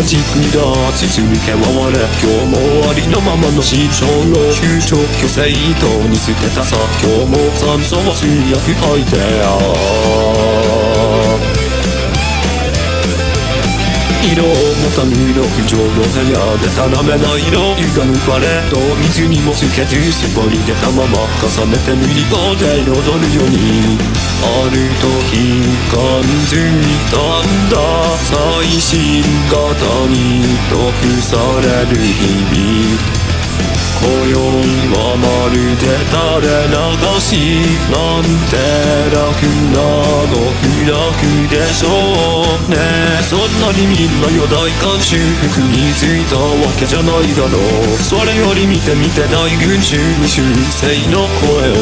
軸が続け回れ、今日もありのままの師匠の終着虚勢と見捨てたさ、今日も酸素を強く吐いて色を持たぬ色不浄の部屋でたらめな色歪むパレード、水にもつけず絞り出たまま重ねて塗り込んで彩るように、ある時感づいたんだ、最新型に毒される日々。今宵はまるで垂れ流しなんて楽な極楽でしょうね。そんなにみんなよ大観衆服についたわけじゃないだろう。それより見てみて大群衆修正の声を、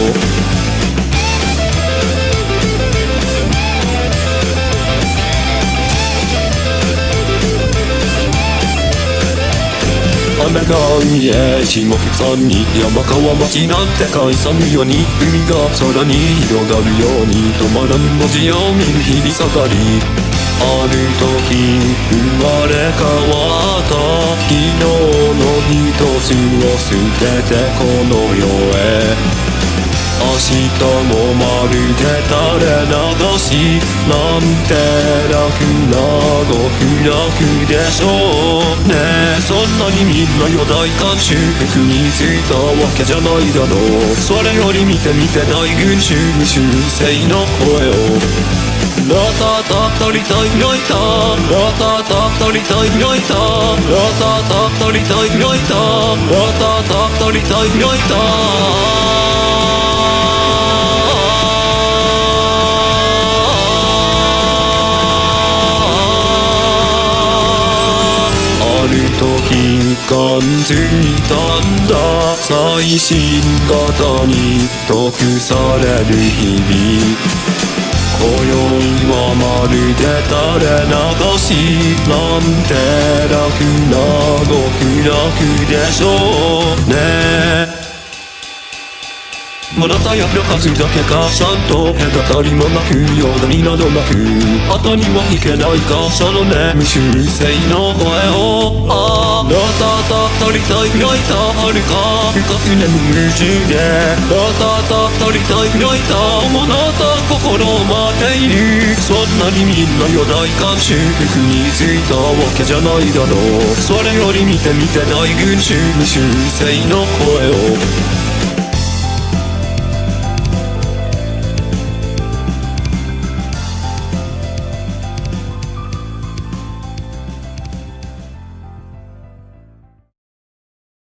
雨が海へ一目散に山川町なんて解散ように海が空に広がるように止まらぬ文字を見る日々盛り、ある時生まれ変わった昨日の一つを捨ててこの世へ、明日もまるで垂れ流しなんて楽な極楽でしょうね。そんなにみんなよ大観衆服についたわけじゃないだろう。それより見てみて大群衆修正の声を、ラタタタリタイライタラタタタリタイライタラタタタリタイライタラタタタリタイライタ、ある時感づいたんだ、最新型に毒される日々。今宵はまるで垂れ流しなんて楽な極楽でしょうね。あなたやる数だけかちゃんと隔たりもなくよだりなどなく後にはいけないかそのね無修正の声を、あなたたりたい開いたはるか深く眠る中であなたたりたい開いたもなた心を待っている。そんなにみんなよ大観衆服についたわけじゃないだろう。それより見てみて大群衆無修正の声を、